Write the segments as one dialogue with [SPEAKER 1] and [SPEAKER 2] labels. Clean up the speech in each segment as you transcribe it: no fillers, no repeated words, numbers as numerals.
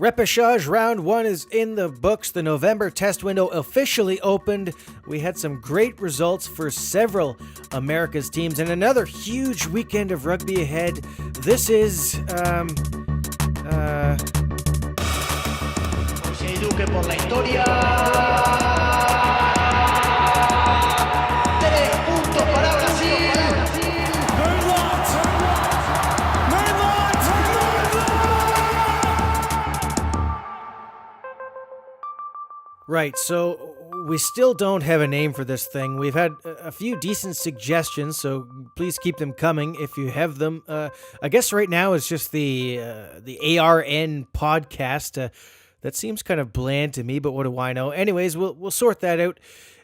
[SPEAKER 1] Repechage Round 1 is in the books. The November test window officially opened. We had some great results for several America's teams and another huge weekend of rugby ahead. This is,
[SPEAKER 2] Duque por la historia. 3 puntos para Brasil.
[SPEAKER 1] Right, so we still don't have a name for this thing. We've had a few decent suggestions, so please keep them coming if you have them. I guess right now it's just the ARN podcast. That seems kind of bland to me, but what do I know? Anyways, we'll sort that out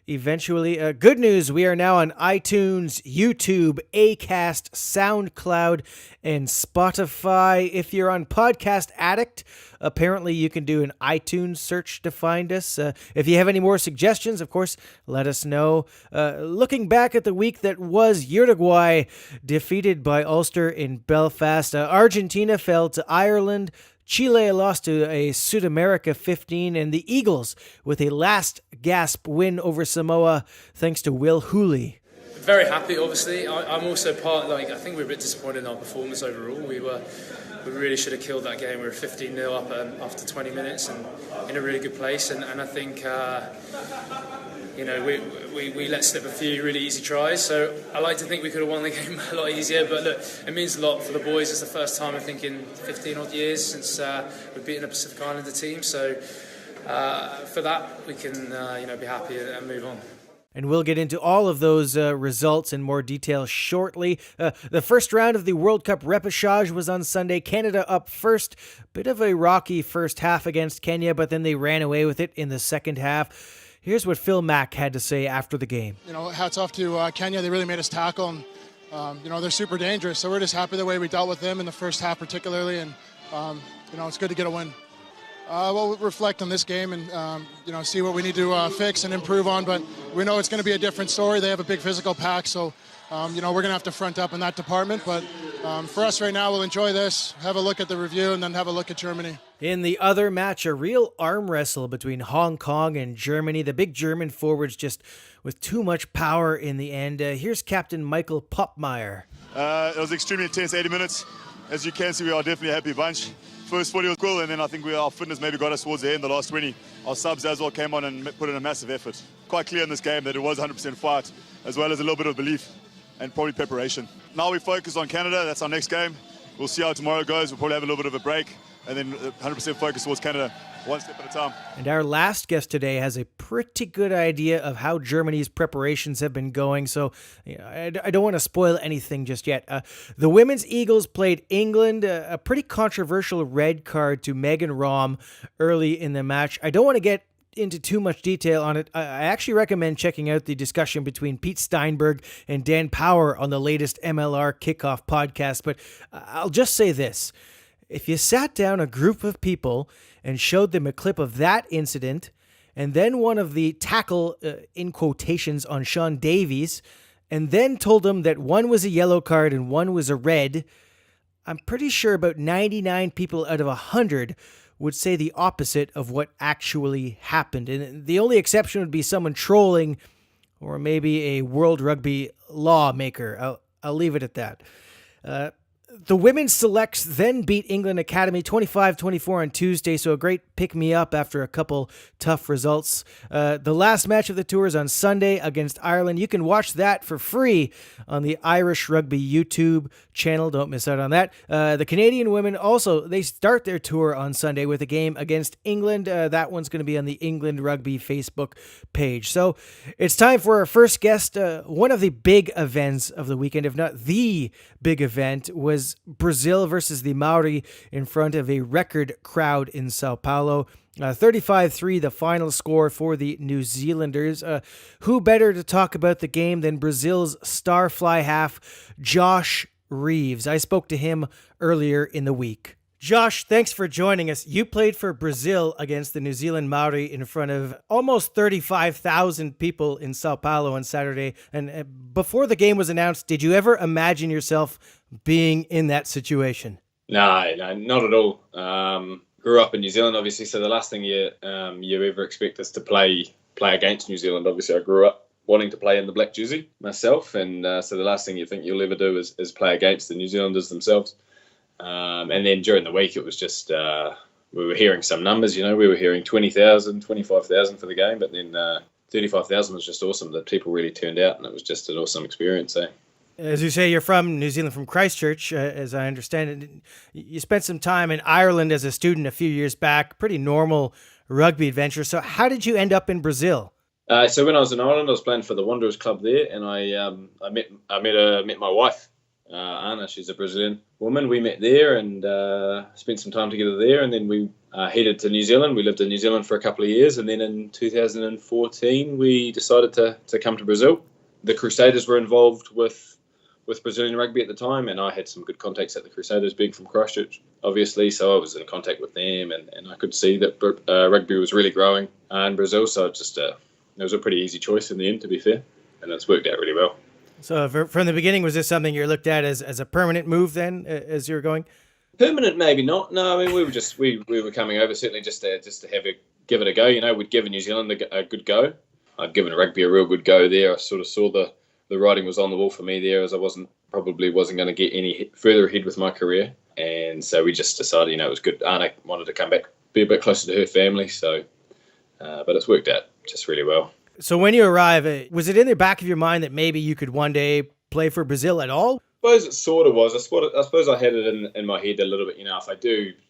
[SPEAKER 1] eventually. Good news, we are now on iTunes, YouTube, Acast, SoundCloud, and Spotify. If you're on Podcast Addict, apparently you can do an iTunes search to find us. If you have any more suggestions, of course, let us know. Looking back at the week that was, Uruguay defeated by Ulster in Belfast. Argentina fell to Ireland. Chile lost to a Sud-America 15, and the Eagles with a last gasp win over Samoa thanks to Will Healy.
[SPEAKER 3] Very happy, obviously. I'm also I think we were a bit disappointed in our performance overall. We really should have killed that game. We were 15-0 up after 20 minutes and in a really good place. And I think, we let slip a few really easy tries. So I like to think we could have won the game a lot easier. But look, it means a lot for the boys. It's the first time, I think, in 15 odd years since we've beaten a Pacific Islander team. So for that, we can be happy and move on.
[SPEAKER 1] And we'll get into all of those results in more detail shortly. The first round of the World Cup repechage was on Sunday. Canada up first. Bit of a rocky first half against Kenya, but then they ran away with it in the second half. Here's what Phil Mack had to say after the game.
[SPEAKER 4] Hats off to Kenya. They really made us tackle. And, they're super dangerous. So we're just happy the way we dealt with them in the first half particularly. And, it's good to get a win. We'll reflect on this game and, see what we need to fix and improve on. But we know it's going to be a different story. They have a big physical pack, so, we're going to have to front up in that department. But for us right now, we'll enjoy this, have a look at the review, and then have a look at Germany.
[SPEAKER 1] In the other match, a real arm wrestle between Hong Kong and Germany. The big German forwards just with too much power in the end. Here's Captain Michael Popmeyer.
[SPEAKER 5] It was extremely intense 80 minutes. As you can see, we are definitely a happy bunch. First 40 was cool, and then I think our fitness maybe got us towards the end, the last 20. Our subs as well came on and put in a massive effort. Quite clear in this game that it was 100% fight, as well as a little bit of belief and probably preparation. Now we focus on Canada. That's our next game. We'll see how tomorrow goes. We'll probably have a little bit of a break, and then 100% focus towards Canada, one step at a time.
[SPEAKER 1] And our last guest today has a pretty good idea of how Germany's preparations have been going, so I don't want to spoil anything just yet. The women's Eagles played England, a pretty controversial red card to Megan Raum early in the match. I don't want to get into too much detail on it. I actually recommend checking out the discussion between Pete Steinberg and Dan Power on the latest MLR Kickoff podcast, but I'll just say this. If you sat down a group of people and showed them a clip of that incident and then one of the tackle, in quotations, on Sean Davies, and then told them that one was a yellow card and one was a red, I'm pretty sure about 99 people out of 100 would say the opposite of what actually happened. And the only exception would be someone trolling or maybe a World Rugby lawmaker. I'll leave it at that. The women's selects then beat England Academy 25-24 on Tuesday, so a great pick-me-up after a couple tough results. The last match of the tour is on Sunday against Ireland. You can watch that for free on the Irish Rugby YouTube channel. Don't miss out on that. The Canadian women also, they start their tour on Sunday with a game against England. That one's going to be on the England Rugby Facebook page. So it's time for our first guest. One of the big events of the weekend, if not the big event, was Brazil versus the Maori in front of a record crowd in Sao Paulo. 35-3, the final score for the New Zealanders. Who better to talk about the game than Brazil's star fly half, Josh Reeves? I spoke to him earlier in the week. Josh, thanks for joining us. You played for Brazil against the New Zealand Maori in front of almost 35,000 people in Sao Paulo on Saturday. And before the game was announced, did you ever imagine yourself being in that situation?
[SPEAKER 6] No, not at all. grew up in New Zealand, obviously, so the last thing you ever expect is to play against New Zealand. Obviously, I grew up wanting to play in the black jersey myself, and so the last thing you think you'll ever do is play against the New Zealanders themselves. And then during the week, it was just we were hearing some numbers. We were hearing 20,000, 25,000 for the game, but then 35,000 was just awesome. That people really turned out, and it was just an awesome experience.
[SPEAKER 1] As you say, you're from New Zealand, from Christchurch, as I understand it. You spent some time in Ireland as a student a few years back, pretty normal rugby adventure. So how did you end up in Brazil?
[SPEAKER 6] So when I was in Ireland, I was playing for the Wanderers club there, and I met my wife, Anna. She's a Brazilian woman. We met there and spent some time together there, and then we headed to New Zealand. We lived in New Zealand for a couple of years, and then in 2014 we decided to come to Brazil. The Crusaders were involved with Brazilian rugby at the time, and I had some good contacts at the Crusaders, being from Christchurch, obviously, so I was in contact with them, and I could see that rugby was really growing in Brazil, so it was a pretty easy choice in the end, to be fair, and it's worked out really well.
[SPEAKER 1] So from the beginning, was this something you looked at as a permanent move then, as you were going?
[SPEAKER 6] Permanent, maybe not. No, I mean, we were coming over certainly just to give it a go. We'd given New Zealand a good go. I'd given rugby a real good go there. I sort of saw the writing was on the wall for me there, as I probably wasn't going to get any further ahead with my career. And so we just decided, it was good. Anna wanted to come back, be a bit closer to her family. So, but it's worked out just really well.
[SPEAKER 1] So when you arrive, was it in the back of your mind that maybe you could one day play for Brazil at all?
[SPEAKER 6] I suppose it sort of was. I suppose I had it in my head a little bit.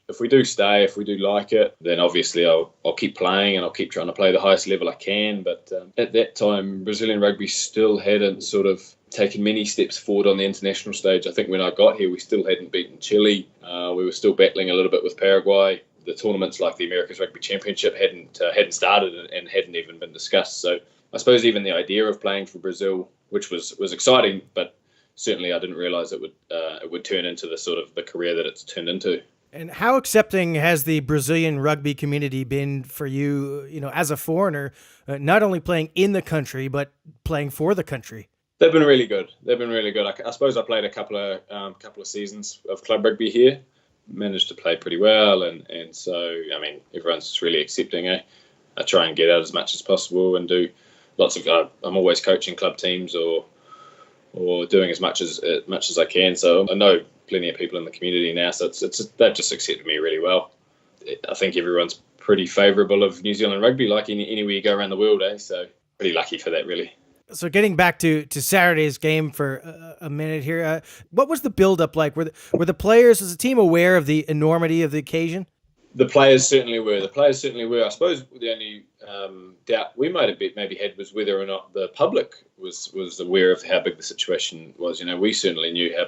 [SPEAKER 6] If we do stay, if we do like it, then obviously I'll keep playing and I'll keep trying to play the highest level I can. But at that time, Brazilian rugby still hadn't sort of taken many steps forward on the international stage. I think when I got here, we still hadn't beaten Chile. We were still battling a little bit with Paraguay. The tournaments like the America's Rugby Championship hadn't started and hadn't even been discussed. So I suppose even the idea of playing for Brazil, which was exciting, but certainly I didn't realise it would turn into the career that it's turned into.
[SPEAKER 1] And how accepting has the Brazilian rugby community been for you, as a foreigner, not only playing in the country, but playing for the country?
[SPEAKER 6] They've been really good. I suppose I played a couple of seasons of club rugby here, managed to play pretty well, and so, I mean, everyone's just really accepting. I try and get out as much as possible and do lots of, I'm always coaching club teams or doing as much as I can. So I know plenty of people in the community now, so they've just accepted me really well. I think everyone's pretty favourable of New Zealand rugby, like anywhere you go around the world, so pretty lucky for that, really.
[SPEAKER 1] So getting back to Saturday's game for a minute here, what was the build-up like? Were the players, was the team aware of the enormity of the occasion?
[SPEAKER 6] The players certainly were. I suppose the only doubt we might have maybe had was whether or not the public was aware of how big the situation was. We certainly knew how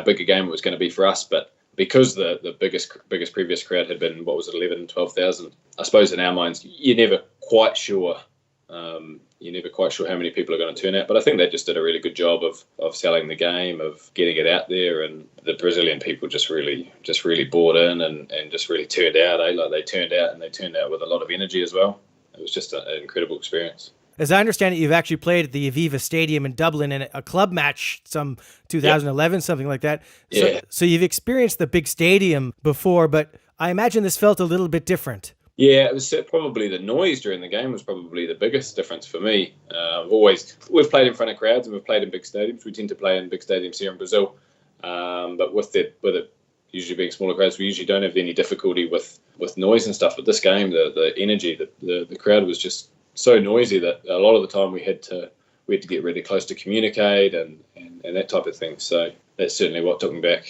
[SPEAKER 6] big a game it was going to be for us, but because the biggest previous crowd had been, 11, 12,000, I suppose in our minds, you're never quite sure. How many people are going to turn out, but I think they just did a really good job of selling the game, of getting it out there, and the Brazilian people just really bought in and just really turned out. Like they turned out with a lot of energy as well. It was just an incredible experience. As
[SPEAKER 1] I understand it, you've actually played at the Aviva Stadium in Dublin in a club match, some 2011, something like that.
[SPEAKER 6] Yeah.
[SPEAKER 1] So you've experienced the big stadium before, but I imagine this felt a little bit different.
[SPEAKER 6] Yeah, it was probably the noise during the game was probably the biggest difference for me. We've played in front of crowds and we've played in big stadiums. We tend to play in big stadiums here in Brazil, but with it usually being smaller crowds, we usually don't have any difficulty with noise and stuff. But this game, the energy, the crowd was just so noisy that a lot of the time we had to get really close to communicate and that type of thing. So that's certainly what took me back.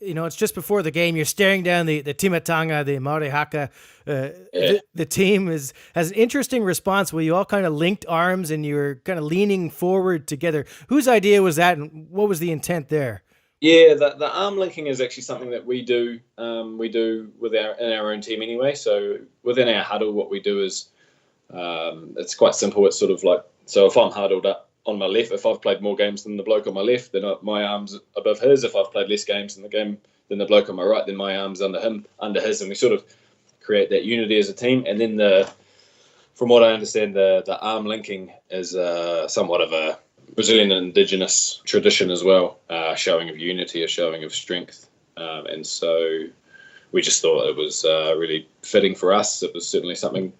[SPEAKER 1] It's just before the game. You're staring down the timatanga, the marehaka. The team has an interesting response where you all kind of linked arms and you were kind of leaning forward together. Whose idea was that, and what was the intent there?
[SPEAKER 6] Yeah, the arm linking is actually something that we do. We do in our own team anyway. So within our huddle, what we do is it's quite simple. It's sort of like, so if I'm huddled up on my left, if I've played more games than the bloke on my left, then my arm's above his. If I've played less games than the bloke on my right, then my arm's under his, and we sort of create that unity as a team. And then from what I understand, the arm linking is somewhat of a Brazilian indigenous tradition as well, showing of unity, a showing of strength, and so we just thought it was really fitting for us. It was certainly something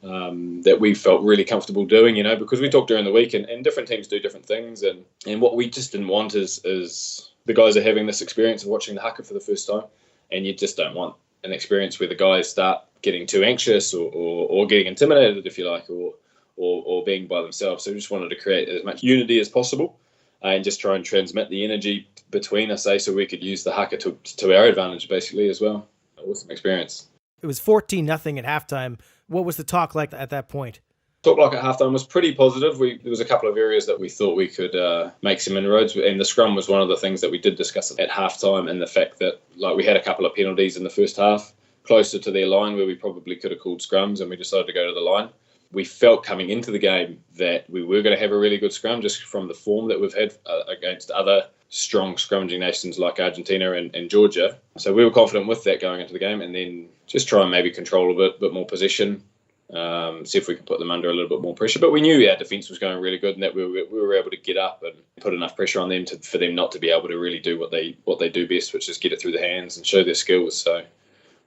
[SPEAKER 6] that we felt really comfortable doing, because we talked during the week, and different teams do different things. And what we just didn't want is the guys are having this experience of watching the haka for the first time, and you just don't want an experience where the guys start getting too anxious or getting intimidated, if you like, or being by themselves. So we just wanted to create as much unity as possible and just try and transmit the energy between us, so we could use the haka to our advantage, basically, as well. Awesome experience.
[SPEAKER 1] It was 14-0 at halftime. What was the talk like at that point?
[SPEAKER 6] Talk like at halftime was pretty positive. There was a couple of areas that we thought we could make some inroads, and the scrum was one of the things that we did discuss at halftime, and the fact that we had a couple of penalties in the first half closer to their line where we probably could have called scrums, and we decided to go to the line. We felt coming into the game that we were going to have a really good scrum just from the form that we've had against other strong scrummaging nations like Argentina and Georgia. So we were confident with that going into the game, and then just try and maybe control a bit more possession, see if we can put them under a little bit more pressure. But we knew our defence was going really good, and that we were able to get up and put enough pressure on them for them not to be able to really do what they do best, which is get it through the hands and show their skills. So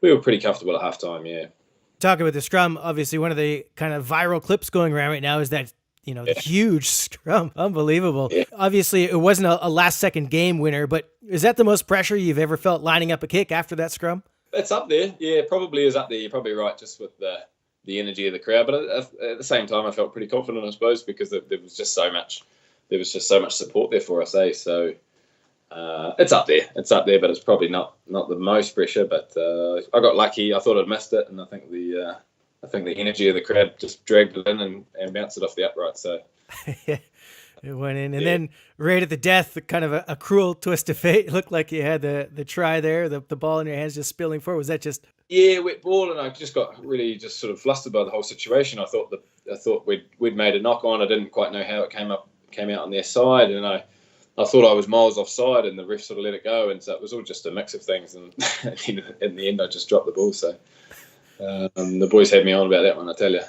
[SPEAKER 6] we were pretty comfortable at halftime, yeah.
[SPEAKER 1] Talking about the scrum, obviously one of the kind of viral clips going around right now is that, the huge scrum. Unbelievable. Yeah. Obviously, it wasn't a last-second game winner, but is that the most pressure you've ever felt lining up a kick after that scrum?
[SPEAKER 6] It's up there. Yeah, it probably is up there. You're probably right, just with the energy of the crowd. But at the same time, I felt pretty confident, I suppose, because there was just so much support there for us, So it's up there. It's up there, but it's probably not the most pressure. But I got lucky. I thought I'd missed it, and I think the energy of the crowd just dragged it in and bounced it off the upright. So
[SPEAKER 1] yeah, it went in, and then right at the death, kind of a cruel twist of fate. It looked like you had the try there, the ball in your hands just spilling forward. Was that just? Yeah,
[SPEAKER 6] wet ball, and I just got really just sort of flustered by the whole situation. I thought we'd made a knock on. I didn't quite know how it came out on their side, and I thought I was miles offside, and the ref sort of let it go, and so it was all just a mix of things. And in the end, I just dropped the ball. So the boys had me on about that one, I tell you.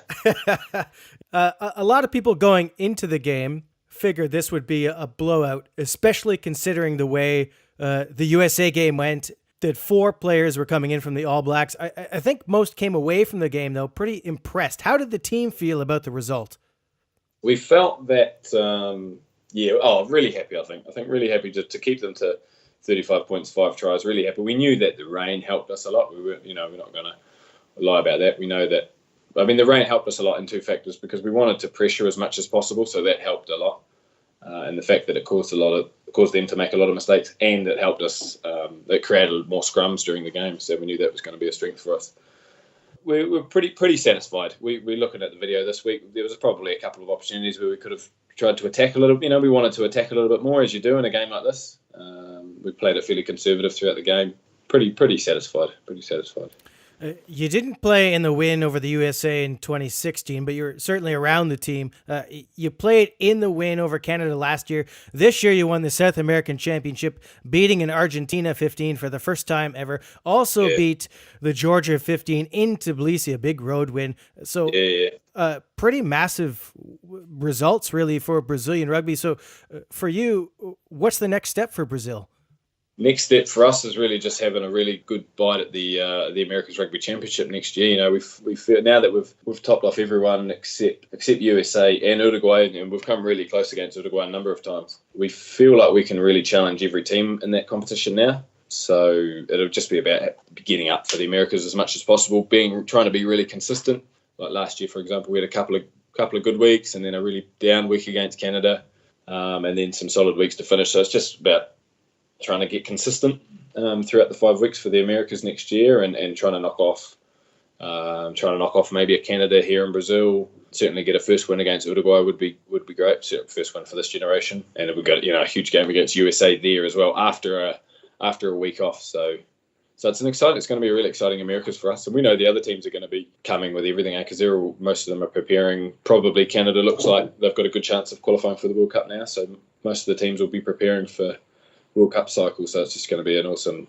[SPEAKER 1] A lot of people going into the game figured this would be a blowout, especially considering the way the USA game went. That 4 players were coming in from the All Blacks. I think most came away from the game, though, pretty impressed. How did the team feel about the result?
[SPEAKER 6] We felt that, really happy, I think. Really happy to keep them to 35 points, 5 tries, really happy. We knew that the rain helped us a lot. We're not going to lie about that. We know that, the rain helped us a lot in 2 factors, because we wanted to pressure as much as possible, so that helped a lot. And the fact that it caused them to make a lot of mistakes, and it helped us, it created more scrums during the game, so we knew that was going to be a strength for us. We're pretty satisfied. We're looking at the video this week. There was probably a couple of opportunities where we could have tried to attack a little. We wanted to attack a little bit more, as you do in a game like this. We played it fairly conservative throughout the game. Pretty satisfied.
[SPEAKER 1] You didn't play in the win over the USA in 2016, but you're certainly around the team. You played in the win over Canada last year. This year you won the South American Championship, beating an Argentina 15 for the first time ever. Also beat the Georgia 15 in Tbilisi, a big road win. So pretty massive results, really, for Brazilian rugby. So for you, what's the next step for Brazil?
[SPEAKER 6] Next step for us is really just having a really good bite at the America's Rugby Championship next year. We feel now that we've topped off everyone except USA and Uruguay, and we've come really close against Uruguay a number of times. We feel like we can really challenge every team in that competition now. So it'll just be about getting up for the Americas as much as possible, trying to be really consistent. Like last year, for example, we had a couple of good weeks, and then a really down week against Canada, and then some solid weeks to finish. So it's just about trying to get consistent throughout the 5 weeks for the Americas next year, and trying to knock off maybe a Canada here in Brazil. Certainly get a first win against Uruguay would be great. First win for this generation, and we've got a huge game against USA there as well after a week off. So it's going to be a really exciting Americas for us, and we know the other teams are going to be coming with everything, because most of them are preparing. Probably Canada looks like they've got a good chance of qualifying for the World Cup now, so most of the teams will be preparing for World Cup cycle, so it's just going to be an awesome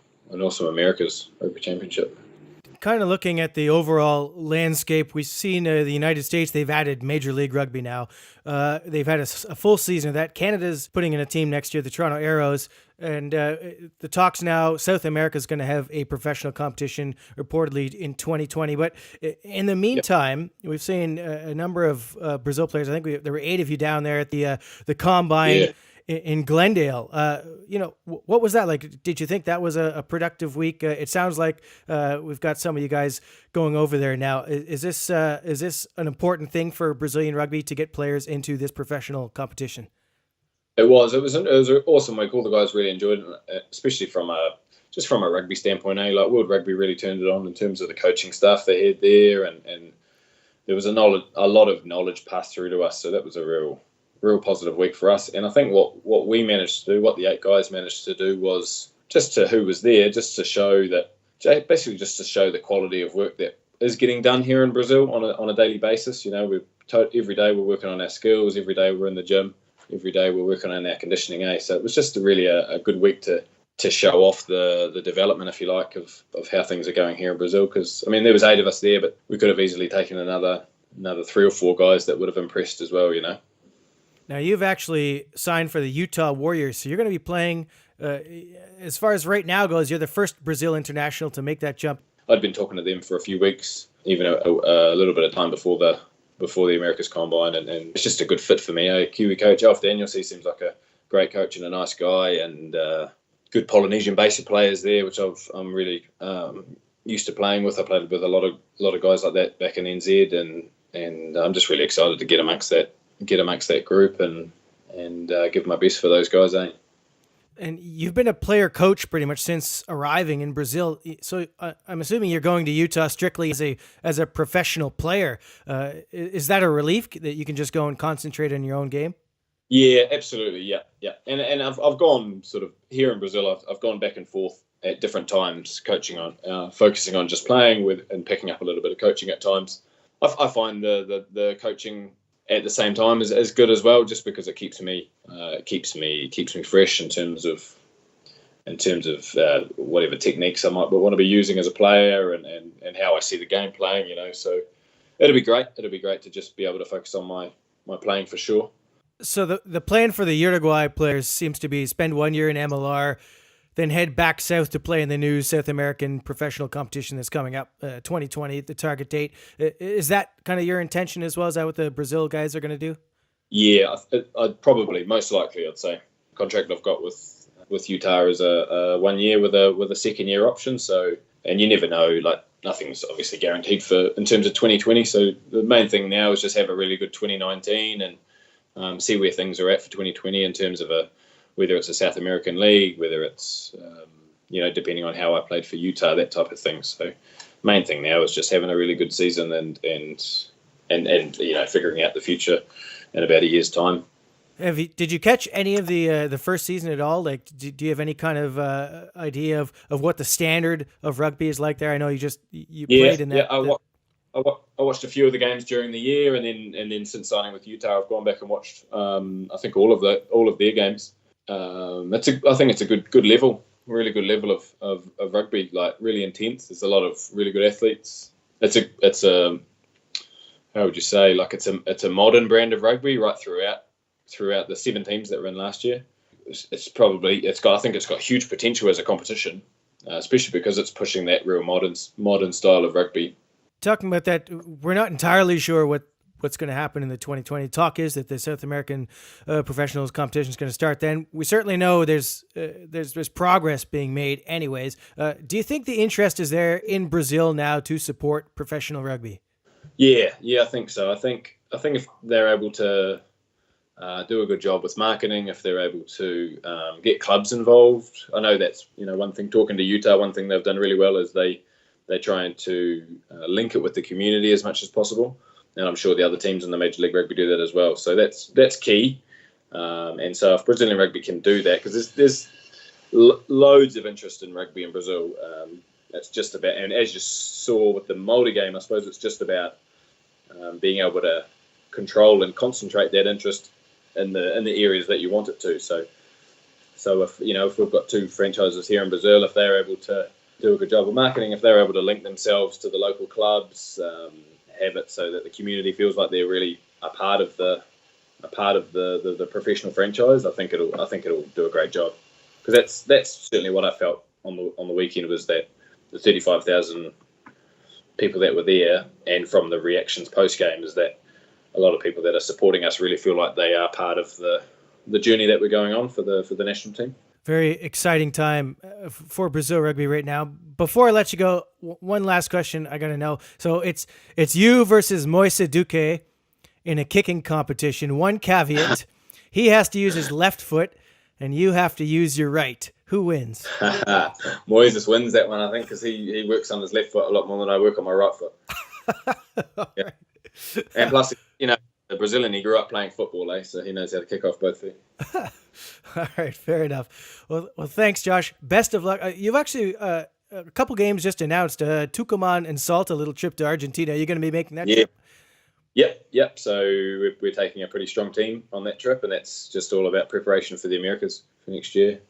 [SPEAKER 6] America's Rugby Championship.
[SPEAKER 1] kind of looking at the overall landscape, we've seen the United States, they've added Major League Rugby now. They've had a full season of that. Canada's putting in a team next year, the Toronto Arrows. And the talks now, South America is going to have a professional competition reportedly in 2020. But in the meantime, we've seen a number of Brazil players. I think there were 8 of you down there at the Combine in Glendale. What was that like? Did you think that was a productive week? It sounds like we've got some of you guys going over there now. Is this an important thing for Brazilian rugby to get players into this professional competition?
[SPEAKER 6] It was an awesome week. All the guys really enjoyed it, especially from a rugby standpoint. Like World Rugby really turned it on in terms of the coaching stuff they had there, and there was a lot of knowledge passed through to us. So that was a real positive week for us. And I think what we managed to do, what the 8 guys managed to do, was just to who was there, just to show the quality of work that is getting done here in Brazil on a daily basis. Every day we're working on our skills. Every day we're in the gym. Every day we're working on our conditioning. So it was just really a good week to show off the development, if you like, of how things are going here in Brazil. Because there was 8 of us there, but we could have easily taken another 3 or 4 guys that would have impressed as well.
[SPEAKER 1] Now, you've actually signed for the Utah Warriors, so you're going to be playing, as far as right now goes, you're the first Brazil international to make that jump.
[SPEAKER 6] I'd been talking to them for a few weeks, even a little bit of time before the America's Combine, and it's just a good fit for me. Kiwi coach Alf Daniels, he seems like a great coach and a nice guy, and good Polynesian basic players there, which I'm really used to playing with. I played with a lot of guys like that back in NZ, and I'm just really excited to get amongst that group and give my best for those guys.
[SPEAKER 1] And you've been a player coach pretty much since arriving in Brazil. So I'm assuming you're going to Utah strictly as a professional player. Is that a relief that you can just go and concentrate on your own game?
[SPEAKER 6] Yeah, absolutely. Yeah. And I've gone sort of here in Brazil. I've gone back and forth at different times, coaching on, focusing on just playing with and picking up a little bit of coaching at times. I find the coaching at the same time is good as well, just because it keeps me fresh in terms of whatever techniques I might want to be using as a player and how I see the game playing. So it'll be great. It'll be great to just be able to focus on my playing for sure.
[SPEAKER 1] So the plan for the Uruguay players seems to be spend 1 year in MLR, then head back south to play in the new South American professional competition that's coming up, 2020, the target date. Is that kind of your intention as well? Is that what the Brazil guys are going to do?
[SPEAKER 6] Yeah, I'd probably, most likely, I'd say. Contract I've got with Utah is a 1 year with a second year option. So, and you never know, like nothing's obviously guaranteed in terms of 2020. So the main thing now is just have a really good 2019 and see where things are at for 2020 in terms of whether it's a South American league, whether it's, depending on how I played for Utah, that type of thing. So main thing now is just having a really good season and figuring out the future in about a year's time.
[SPEAKER 1] Did you catch any of the first season at all? Like, do you have any kind of idea of what the standard of rugby is like there? I know you played in that.
[SPEAKER 6] Yeah, I watched a few of the games during the year, and then since signing with Utah, I've gone back and watched I think all of their games. I think it's a good level, really good level of rugby, like really intense. There's a lot of really good athletes. It's a how would you say, like it's a modern brand of rugby right throughout the 7 teams that were in last year. I think it's got huge potential as a competition, especially because it's pushing that real modern style of rugby.
[SPEAKER 1] Talking about that, we're not entirely sure what's going to happen in the 2020. Talk is that the South American professionals competition is going to start then. We certainly know there's progress being made anyways. Do you think the interest is there in Brazil now to support professional rugby?
[SPEAKER 6] Yeah, I think so. I think if they're able to do a good job with marketing, if they're able to get clubs involved. I know that's one thing. Talking to Utah, one thing they've done really well is they're trying to link it with the community as much as possible, and I'm sure the other teams in the Major League Rugby do that as well. So that's key. And so if Brazilian rugby can do that, because there's loads of interest in rugby in Brazil. It's just about, and as you saw with the Māori game, I suppose it's just about being able to control and concentrate that interest in the areas that you want it to. So if we've got 2 franchises here in Brazil, if they're able to do a good job of marketing. If they're able to link themselves to the local clubs, have it so that the community feels like they're really a part of the professional franchise, I think it'll do a great job. Because that's certainly what I felt on the weekend, was that the 35,000 people that were there, and from the reactions post game, is that a lot of people that are supporting us really feel like they are part of the journey that we're going on for the national team.
[SPEAKER 1] Very exciting time for Brazil rugby right now. Before I let you go, one last question I got to know. So it's you versus Moise Duque in a kicking competition. One caveat: he has to use his left foot, and you have to use your right. Who wins?
[SPEAKER 6] Moises wins that one, I think, because he works on his left foot a lot more than I work on my right foot. Yeah. Right. And plus, the Brazilian, he grew up playing football, so he knows how to kick off both feet.
[SPEAKER 1] All right, fair enough. Well, thanks, Josh. Best of luck. You've actually a couple games just announced. Tucumán and Salta, a little trip to Argentina. You're going to be making that trip?
[SPEAKER 6] Yep. So we're taking a pretty strong team on that trip, and that's just all about preparation for the Americas for next year.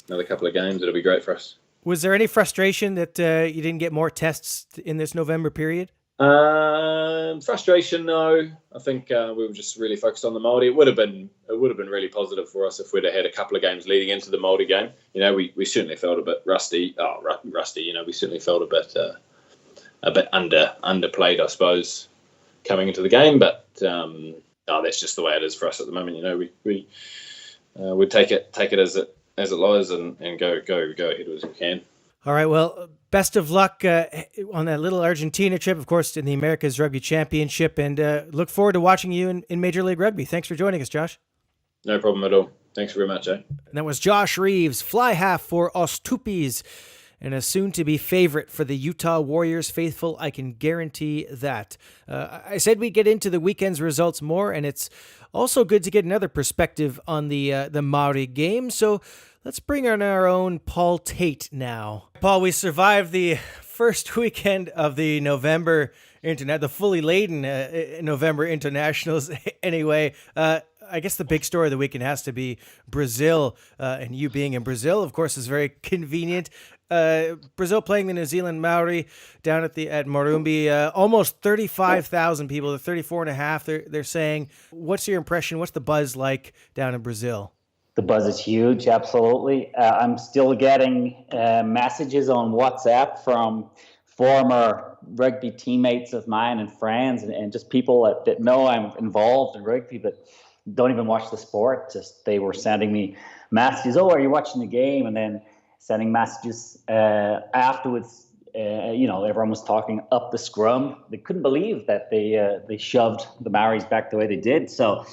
[SPEAKER 6] Another couple of games. It'll be great for us.
[SPEAKER 1] Was there any frustration that you didn't get more tests in this November period?
[SPEAKER 6] Frustration, no. I think we were just really focused on the Māori. It would have been really positive for us if we'd have had a couple of games leading into the Māori game. We certainly felt a bit rusty. Rusty. We certainly felt a bit underplayed, I suppose, coming into the game. But that's just the way it is for us at the moment. We take it as it lies and go ahead as we can.
[SPEAKER 1] All right, well, best of luck on that little Argentina trip, of course, in the America's Rugby Championship, and look forward to watching you in Major League Rugby. Thanks for joining us, Josh.
[SPEAKER 6] No problem at all. Thanks very much,
[SPEAKER 1] And that was Josh Reeves, fly half for Os Tupis, and a soon-to-be favorite for the Utah Warriors faithful. I can guarantee that. I said we'd get into the weekend's results more, and it's also good to get another perspective on the Maori game, so let's bring on our own Paul Tate now. Paul, we survived the first weekend of the the fully laden November internationals. Anyway, I guess the big story of the weekend has to be Brazil, and you being in Brazil, of course, is very convenient. Brazil playing the New Zealand Maori down at Morumbi, almost 35,000 people, the 34.5. They're saying. What's your impression? What's the buzz like down in Brazil?
[SPEAKER 7] The buzz is huge, absolutely. I'm still getting messages on WhatsApp from former rugby teammates of mine and friends and just people that know I'm involved in rugby but don't even watch the sport. Just they were sending me messages, are you watching the game? And then sending messages afterwards. Everyone was talking up the scrum. They couldn't believe that they shoved the Maoris back the way they did. So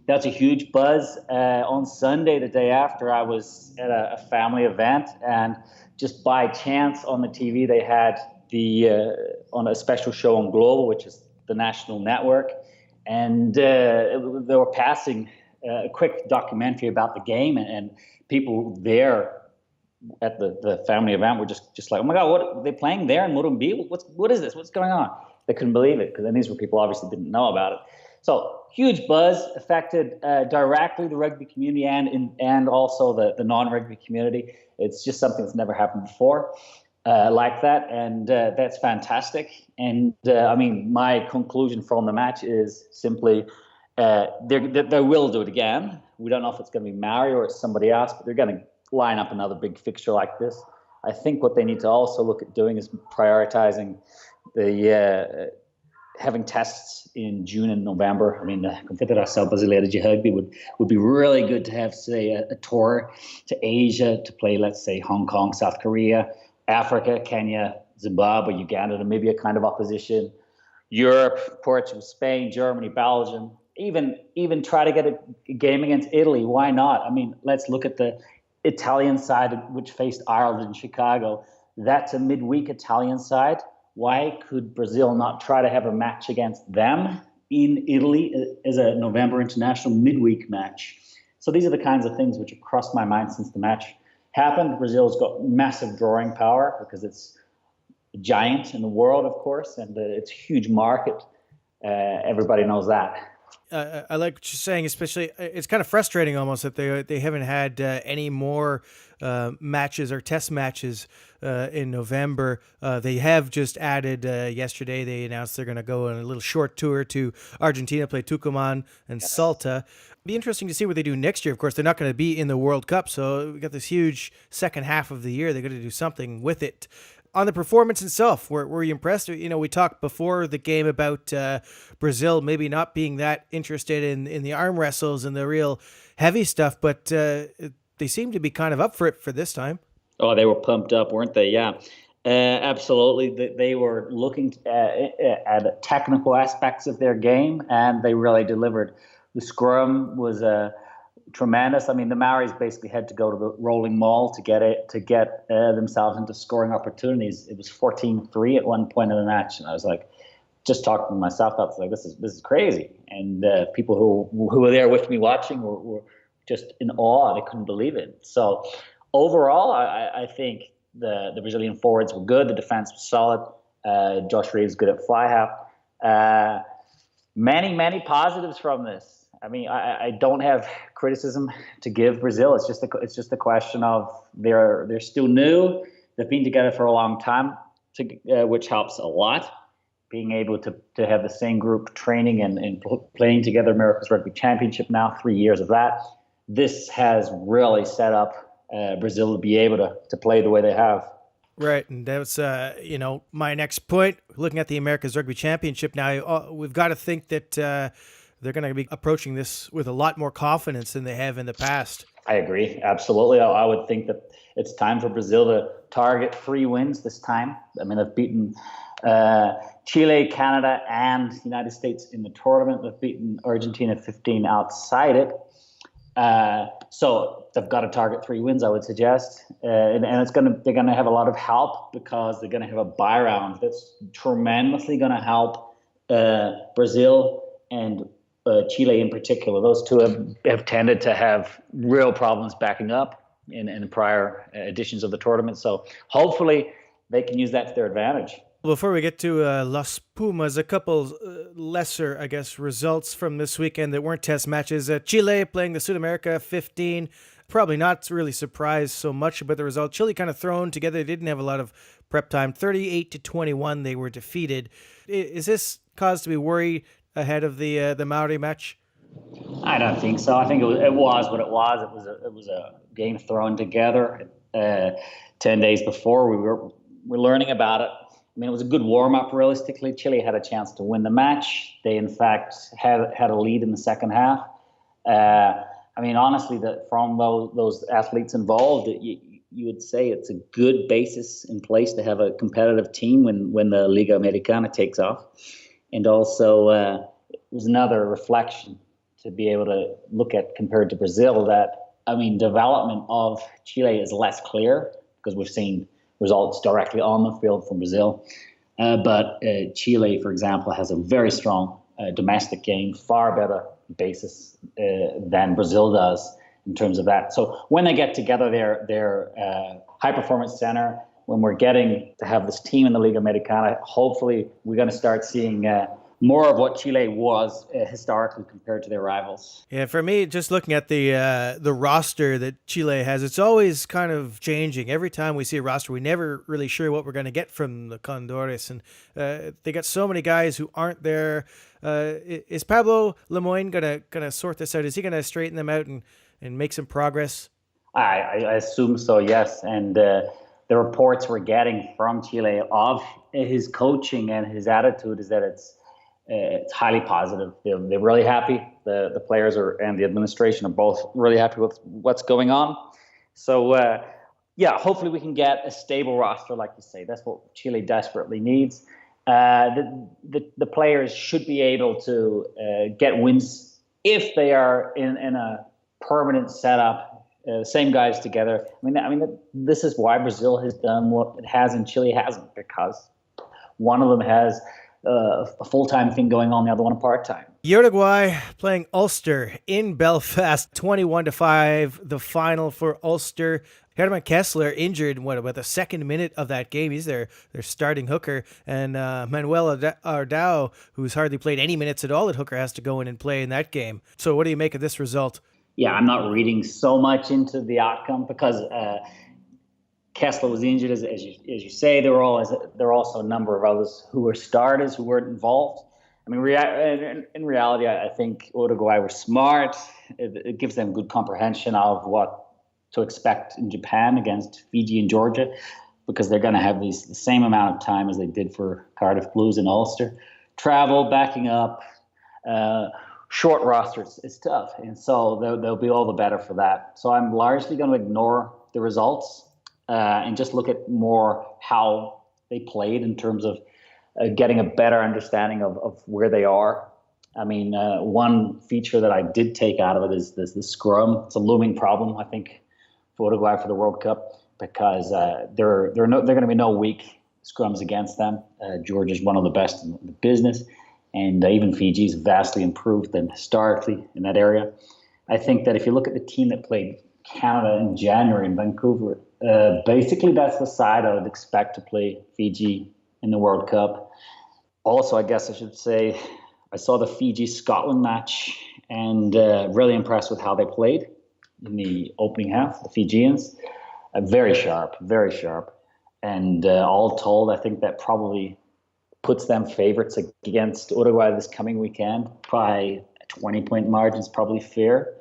[SPEAKER 7] that's a huge buzz. On Sunday, the day after, I was at a family event, and just by chance on the TV, they had on a special show on Global, which is the national network, and they were passing a quick documentary about the game, and people there at the family event were just like, oh my God, what are they playing there in Morumbi? What is this? What's going on? They couldn't believe it, because then these were people obviously didn't know about it. So huge buzz, affected directly the rugby community and also the non-rugby community. It's just something that's never happened before like that, and that's fantastic. And my conclusion from the match is simply they will do it again. We don't know if it's going to be Maori or it's somebody else, but they're going to line up another big fixture like this. I think what they need to also look at doing is prioritizing the having tests in June and November. The Confederação Brasileira de Rugby would be really good to have, say, a tour to Asia to play, let's say, Hong Kong, South Korea, Africa, Kenya, Zimbabwe, Uganda, Namibia kind of opposition, Europe, Portugal, Spain, Germany, Belgium, even try to get a game against Italy. Why not? Let's look at the Italian side, which faced Ireland in Chicago. That's a midweek Italian side. Why could Brazil not try to have a match against them in Italy as a November international midweek match? So these are the kinds of things which have crossed my mind since the match happened. Brazil's got massive drawing power because it's a giant in the world, of course, and it's a huge market. Everybody knows that.
[SPEAKER 1] I like what you're saying, especially it's kind of frustrating almost that they haven't had any more matches or test matches in November. They have just added yesterday. They announced they're going to go on a little short tour to Argentina, play Tucumán and Salta. Be interesting to see what they do next year. Of course, they're not going to be in the World Cup, so we got this huge second half of the year. They're going to do something with it. On the performance itself, were you impressed? You know, we talked before the game about Brazil maybe not being that interested in the arm wrestles and the real heavy stuff, but they seem to be kind of up for it for this time.
[SPEAKER 7] Oh, they were pumped up, weren't they? Yeah, absolutely. They were looking at technical aspects of their game, and they really delivered. The scrum was tremendous. I mean, the Maoris basically had to go to the rolling maul to get themselves into scoring opportunities. It was 14-3 at one point in the match, and I was like, just talking to myself, I was like, this is crazy. And people who were there with me watching were just in awe. They couldn't believe it. So overall, I think the Brazilian forwards were good. The defense was solid. Josh Reeves good at fly half. Many positives from this. I mean, I don't have criticism to give Brazil. It's just a question of they're still new. They've been together for a long time, which helps a lot. Being able to have the same group training and playing together America's Rugby Championship now, 3 years of that. This has really set up Brazil to be able to play the way they have.
[SPEAKER 1] Right, and that's my next point. Looking at the America's Rugby Championship now, we've got to think that they're going to be approaching this with a lot more confidence than they have in the past.
[SPEAKER 7] I agree, absolutely. I would think that it's time for Brazil to target 3 wins this time. I mean, they've beaten Chile, Canada, and the United States in the tournament. They've beaten Argentina 15 outside it. So they've got to target 3 wins, I would suggest. And they're going to have a lot of help because they're going to have a bye round that's tremendously going to help Brazil and Chile in particular. Those two have tended to have real problems backing up in prior editions of the tournament. So hopefully they can use that to their advantage.
[SPEAKER 1] Before we get to Las Pumas, a couple lesser, I guess, results from this weekend that weren't test matches. Chile playing the Sudamerica 15. Probably not really surprised so much about the result. Chile kind of thrown together. They didn't have a lot of prep time. 38-21, they were defeated. Is this cause to be worried ahead of the Maori match?
[SPEAKER 7] I don't think so. I think it was what it was. It was a game thrown together 10 days before. We're learning about it. I mean, it was a good warm-up, realistically. Chile had a chance to win the match. They, in fact, had a lead in the second half. I mean, honestly, from those athletes involved, you would say it's a good basis in place to have a competitive team when the Liga Americana takes off. And also, it was another reflection to be able to look at compared to Brazil that, I mean, development of Chile is less clear because we've seen results directly on the field from Brazil. But Chile, for example, has a very strong domestic game, far better basis than Brazil does in terms of that. So when they get together, their high-performance center, when we're getting to have this team in the Liga Americana, hopefully we're going to start seeing more of what Chile was historically compared to their rivals.
[SPEAKER 1] Yeah, for me, just looking at the roster that Chile has, it's always kind of changing. Every time we see a roster, we're never really sure what we're going to get from the Condores. And they got so many guys who aren't there. Is Pablo Lemoyne gonna sort this out? Is he going to straighten them out and make some progress?
[SPEAKER 7] I assume so, yes. And the reports we're getting from Chile of his coaching and his attitude is that it's highly positive. They're really happy. The players and the administration are both really happy with what's going on. So, hopefully we can get a stable roster, like you say. That's what Chile desperately needs. The players should be able to get wins if they are in a permanent setup. Same guys together. I mean, this is why Brazil has done what it has and Chile hasn't, because one of them has a full-time thing going on, the other one a part-time.
[SPEAKER 1] Uruguay playing Ulster in Belfast, 21-5, the final for Ulster. Herman Kessler injured in about the second minute of that game. He's their starting hooker. And Manuel Ardao, who's hardly played any minutes at all at hooker, has to go in and play in that game. So what do you make of this result?
[SPEAKER 7] Yeah, I'm not reading so much into the outcome because Kessler was injured, as you say. There were also a number of others who were starters who weren't involved. I mean, in reality, I think Uruguay were smart. It gives them good comprehension of what to expect in Japan against Fiji and Georgia, because they're going to have the same amount of time as they did for Cardiff Blues and Ulster. Travel, backing up, short rosters, it's tough. And so they'll be all the better for that. So I'm largely going to ignore the results and just look at more how they played in terms of getting a better understanding of where they are. I mean, one feature that I did take out of it is the scrum. It's a looming problem, I think, for Uruguay for the World Cup, because there are going to be no weak scrums against them. Georgia's one of the best in the business, and even Fiji's vastly improved them historically in that area. I think that if you look at the team that played Canada in January in Vancouver, basically that's the side I would expect to play Fiji in the World Cup. Also, I guess I should say, I saw the Fiji-Scotland match and really impressed with how they played in the opening half, the Fijians. Very sharp. And all told, I think that probably puts them favorites against Uruguay this coming weekend. Probably a 20-point margin is probably fair.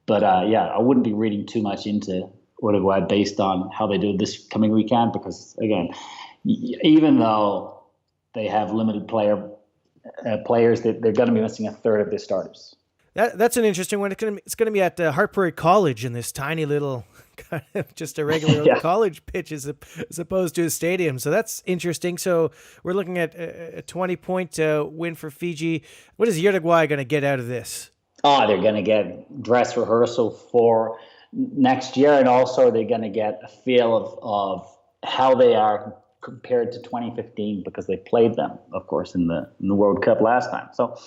[SPEAKER 7] But I wouldn't be reading too much into Uruguay based on how they do this coming weekend, because, again, even though they have limited players, they're going to be missing a third of their starters.
[SPEAKER 1] That's an interesting one. It's going to be at Hartbury College in this tiny little, kind of just a regular college pitch as opposed to a stadium. So that's interesting. So we're looking at a 20-point win for Fiji. What is Uruguay going to get out of this?
[SPEAKER 7] Oh, they're going to get dress rehearsal for next year, and also they're going to get a feel of how they are compared to 2015, because they played them, of course, in the World Cup last time. So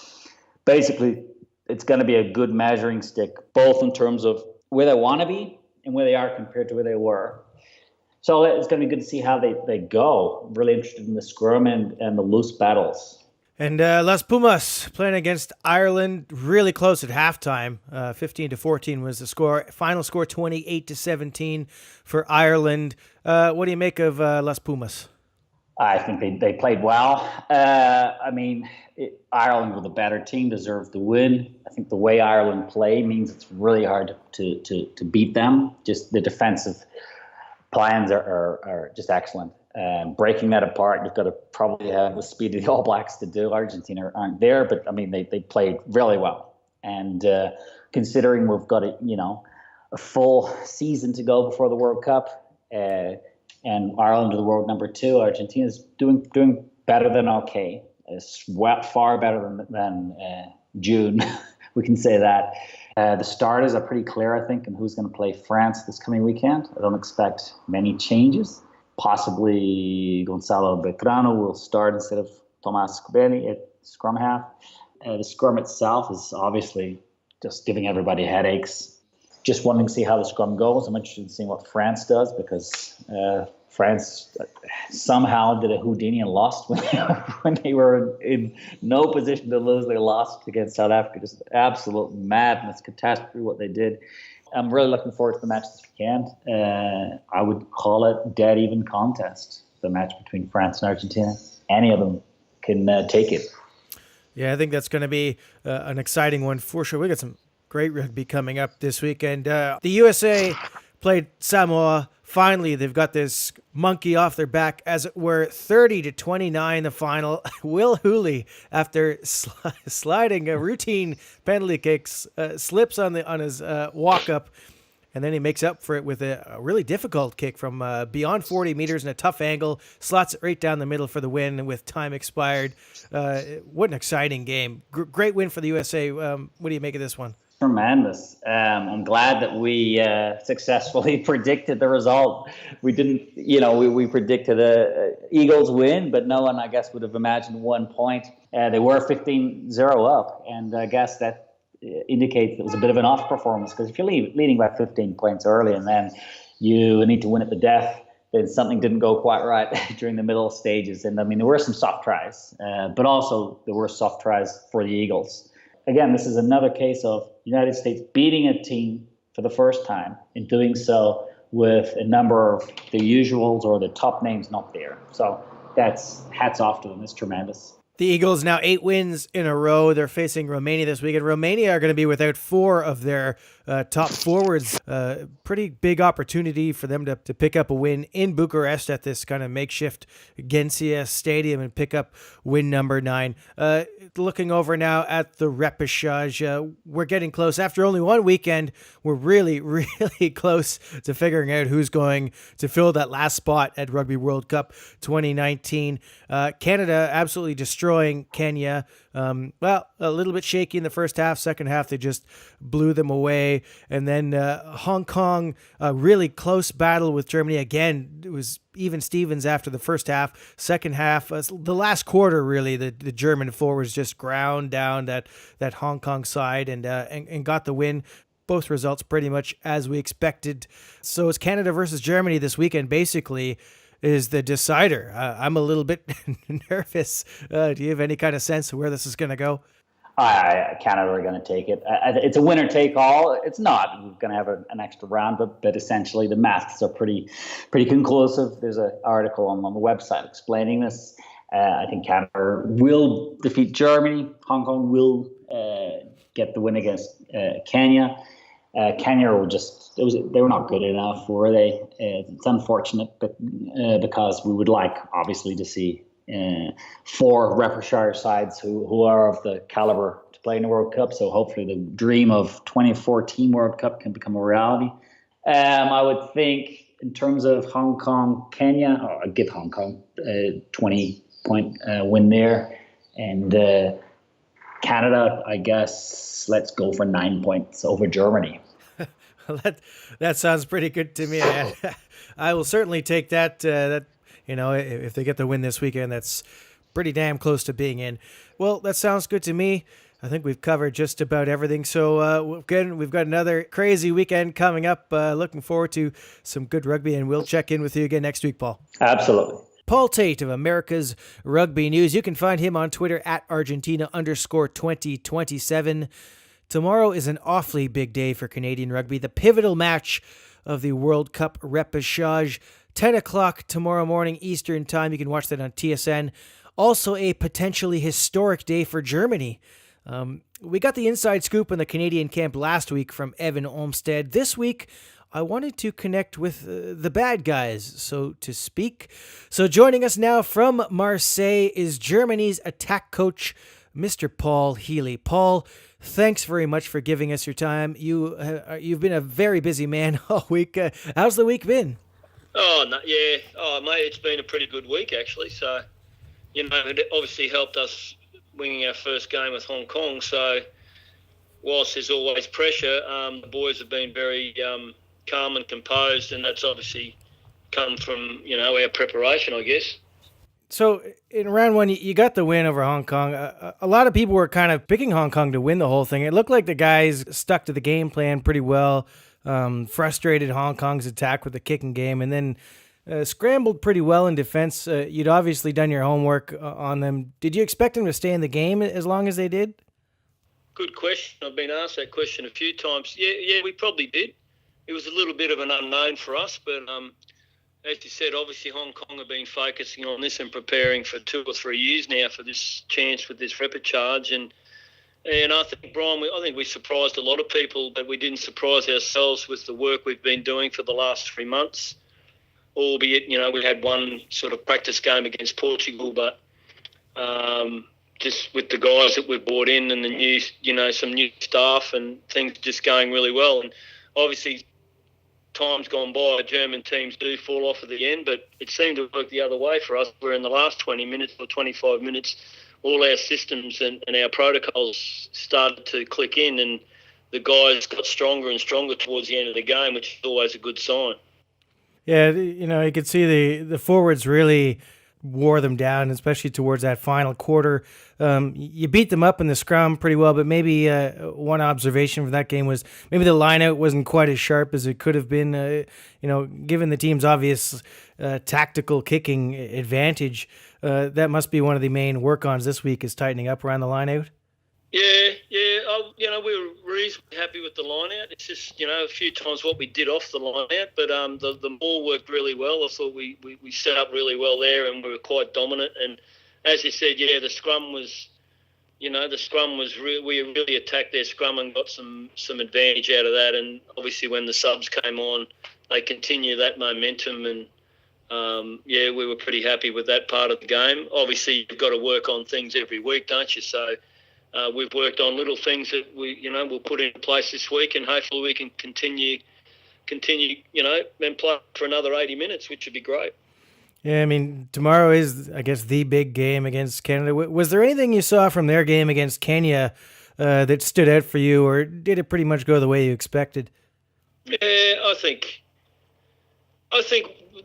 [SPEAKER 7] basically, it's going to be a good measuring stick, both in terms of where they want to be and where they are compared to where they were. So it's going to be good to see how they go. Really interested in the scrum and the loose battles.
[SPEAKER 1] And Las Pumas playing against Ireland, really close at halftime. 15-14 was the score. Final score 28-17 for Ireland. What do you make of Las Pumas?
[SPEAKER 7] I think they played well. Ireland, with a better team, deserved the win. I think the way Ireland play means it's really hard to beat them. Just the defensive plans are just excellent. Breaking that apart, you've got to probably have the speed of the All Blacks to do. Argentina aren't there, but I mean, they played really well. And considering we've got a full season to go before the World Cup, and Ireland are the world number 2, Argentina's doing better than okay. It's far better than June. We can say that. The starters are pretty clear, I think, and who's going to play France this coming weekend. I don't expect many changes. Possibly Gonzalo Beltrano will start instead of Tomás Kubeli at scrum half. The scrum itself is obviously just giving everybody headaches. Just wanting to see how the scrum goes. I'm interested in seeing what France does, because France somehow did a Houdini and lost when they were in no position to lose. They lost against South Africa. Just absolute madness, catastrophe what they did. I'm really looking forward to the match this weekend. I would call it dead even contest, the match between France and Argentina. Any of them can take it.
[SPEAKER 1] Yeah, I think that's going to be an exciting one for sure. We got some great rugby coming up this weekend. The USA played Samoa. Finally, they've got this monkey off their back, as it were. 30-29 the final. Will Healy, after sliding a routine penalty kicks, slips on his walk up, and then he makes up for it with a really difficult kick from beyond 40 meters in a tough angle, slots it right down the middle for the win with time expired. What an exciting game. Great win for the USA. What do you make of this one?
[SPEAKER 7] Tremendous. I'm glad that we successfully predicted the result. We didn't, we predicted a Eagles win, but no one, I guess, would have imagined 1 point. They were 15-0 up, and I guess that indicates it was a bit of an off performance, because if you're leading by 15 points early and then you need to win at the death, then something didn't go quite right during the middle stages. And I mean, there were some soft tries, but also there were soft tries for the Eagles. Again, this is another case of United States beating a team for the first time, and doing so with a number of the usuals or the top names not there. So that's hats off to them. It's tremendous.
[SPEAKER 1] The Eagles now 8 wins in a row. They're facing Romania this weekend. Romania are going to be without 4 of their top forwards. Pretty big opportunity for them to pick up a win in Bucharest at this kind of makeshift Ghensia Stadium and pick up win number 9. Looking over now at the repechage, we're getting close. After only one weekend, we're really, really close to figuring out who's going to fill that last spot at Rugby World Cup 2019. Canada absolutely destroying Kenya. Well, a little bit shaky in the first half. Second half, they just blew them away. And then Hong Kong, a really close battle with Germany. Again, it was even Stevens after the first half. Second half, the last quarter, really, the German forwards just ground down that Hong Kong side and got the win. Both results pretty much as we expected. So it's Canada versus Germany this weekend, basically, is the decider. I'm a little bit nervous. Do you have any kind of sense of where this is going to go?
[SPEAKER 7] Canada are going to take it. It's a winner take all. It's not. We're going to have an extra round, but essentially the maths are pretty conclusive. There's an article on the website explaining this. I think Canada will defeat Germany. Hong Kong will get the win against Kenya. Kenya were they were not good enough, were they? It's unfortunate, but because we would like, obviously, to see 4 Repechage sides who are of the caliber to play in the World Cup. So hopefully the dream of 2014 World Cup can become a reality. I would think in terms of Hong Kong, Kenya, I'd give Hong Kong a 20-point win there. And Canada, I guess, let's go for 9 points over Germany.
[SPEAKER 1] That sounds pretty good to me. I will certainly take that. If they get the win this weekend, that's pretty damn close to being in. Well, that sounds good to me. I think we've covered just about everything. So we've got another crazy weekend coming up. Looking forward to some good rugby, and we'll check in with you again next week, Paul.
[SPEAKER 7] Absolutely.
[SPEAKER 1] Paul Tate of America's Rugby News. You can find him on Twitter at Argentina_2027. Tomorrow is an awfully big day for Canadian rugby. The pivotal match of the World Cup repechage. 10 o'clock tomorrow morning Eastern time. You can watch that on TSN. Also a potentially historic day for Germany. We got the inside scoop on the Canadian camp last week from Evan Olmsted. This week, I wanted to connect with the bad guys, so to speak. So joining us now from Marseille is Germany's attack coach, Mr. Paul Healy. Paul, thanks very much for giving us your time. You've been a very busy man all week. How's the week been?
[SPEAKER 8] Mate, it's been a pretty good week, actually. So, it obviously helped us winning our first game with Hong Kong. So, whilst there's always pressure, the boys have been very calm and composed, and that's obviously come from, our preparation, I guess.
[SPEAKER 1] So, in round 1, you got the win over Hong Kong. A lot of people were kind of picking Hong Kong to win the whole thing. It looked like the guys stuck to the game plan pretty well. Frustrated Hong Kong's attack with the kicking game, and then scrambled pretty well in defense. You'd obviously done your homework on them. Did you expect them to stay in the game as long as they did?
[SPEAKER 8] Good question. I've been asked that question a few times. Yeah, we probably did. It was a little bit of an unknown for us, but as you said, obviously Hong Kong have been focusing on this and preparing for 2 or 3 years now for this chance with this repechage. And I think, Brian, I think we surprised a lot of people, but we didn't surprise ourselves with the work we've been doing for the last 3 months. Albeit, we had one sort of practice game against Portugal, but just with the guys that we've brought in and the new, some new staff and things just going really well. And obviously, time's gone by, German teams do fall off at the end, but it seemed to work the other way for us, where in the last 20 minutes or 25 minutes, all our systems and our protocols started to click in, and the guys got stronger and stronger towards the end of the game, which is always a good sign.
[SPEAKER 1] Yeah, you could see the forwards really wore them down, especially towards that final quarter. You beat them up in the scrum pretty well, but maybe one observation from that game was maybe the line-out wasn't quite as sharp as it could have been, given the team's obvious tactical kicking advantage. That must be one of the main work-ons this week is tightening up around the line-out.
[SPEAKER 8] Yeah. We were reasonably happy with the line out. It's just, a few times what we did off the line out, but the ball worked really well. I thought we set up really well there and we were quite dominant. And as you said, the scrum was, we really attacked their scrum and got some advantage out of that. And obviously when the subs came on, they continued that momentum and, we were pretty happy with that part of the game. Obviously, you've got to work on things every week, don't you? So we've worked on little things that we'll put in place this week, and hopefully we can continue, and play for another 80 minutes, which would be great.
[SPEAKER 1] Yeah, I mean, tomorrow is, I guess, the big game against Canada. Was there anything you saw from their game against Kenya that stood out for you, or did it pretty much go the way you expected?
[SPEAKER 8] Yeah, I think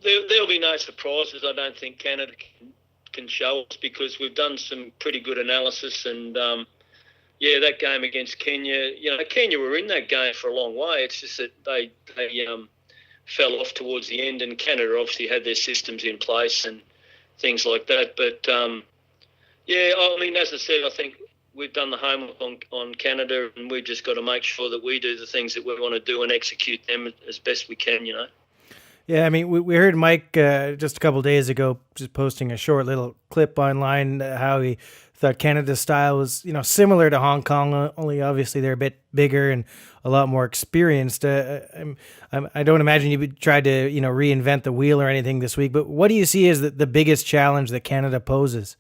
[SPEAKER 8] there'll be no surprises. I don't think Canada can show us because we've done some pretty good analysis and that game against Kenya, Kenya were in that game for a long way. It's just that they fell off towards the end, and Canada obviously had their systems in place and things like that. But as I said, I think we've done the homework on Canada, and we've just got to make sure that we do the things that we want to do and execute them as best we can.
[SPEAKER 1] Yeah, I mean, we heard Mike just a couple of days ago just posting a short little clip online how he thought Canada's style was, similar to Hong Kong, only obviously they're a bit bigger and a lot more experienced. I don't imagine you tried to, reinvent the wheel or anything this week, but what do you see as the biggest challenge that Canada poses?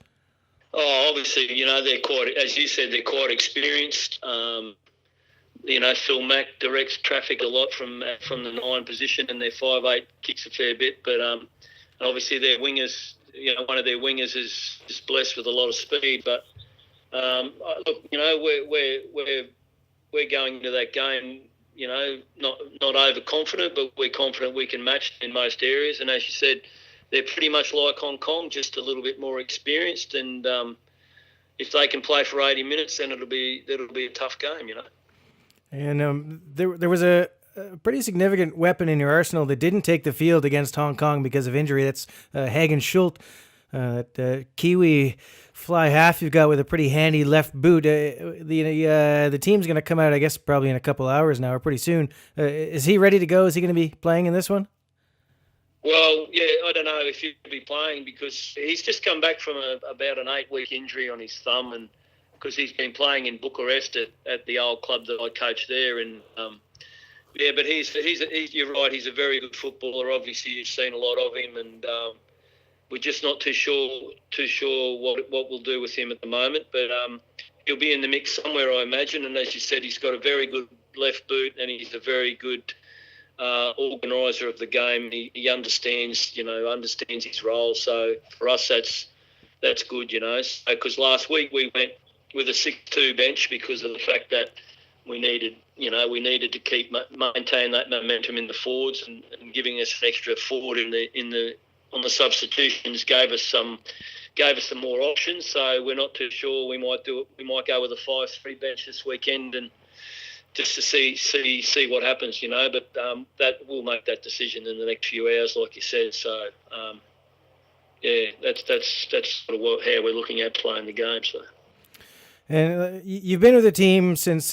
[SPEAKER 8] Oh, obviously, they're quite, as you said, they're quite experienced. Phil Mack directs traffic a lot from the 9 position, and their 5'8" kicks a fair bit. But obviously their wingers, one of their wingers is blessed with a lot of speed. But look, we're going into that game, not overconfident, but we're confident we can match in most areas. And as you said, they're pretty much like Hong Kong, just a little bit more experienced. And if they can play for 80 minutes, then it'll be a tough game,
[SPEAKER 1] And there was a pretty significant weapon in your arsenal that didn't take the field against Hong Kong because of injury. That's Hagen Schultz, Kiwi fly half you've got with a pretty handy left boot. The team's going to come out, I guess, probably in a couple hours now or pretty soon. Is he ready to go? Is he going to be playing in this one?
[SPEAKER 8] Well, I don't know if he'll be playing because he's just come back from about an 8-week injury on his thumb, and because he's been playing in Bucharest at the old club that I coached there, and but he's you're right, he's a very good footballer. Obviously, you've seen a lot of him, and we're just not too sure what we'll do with him at the moment. But he'll be in the mix somewhere, I imagine. And as you said, he's got a very good left boot, and he's a very good organiser of the game. He understands his role. So for us, that's good, Because last week we went with a 6-2 bench because of the fact that we needed to keep maintain that momentum in the forwards, and giving us an extra forward on the substitutions gave us some more options. So we're not too sure. We might do it. We might go with a 5-3 bench this weekend, and just to see what happens, But that we'll make that decision in the next few hours, like you said. So that's sort of how we're looking at playing the game. So.
[SPEAKER 1] And you've been with the team since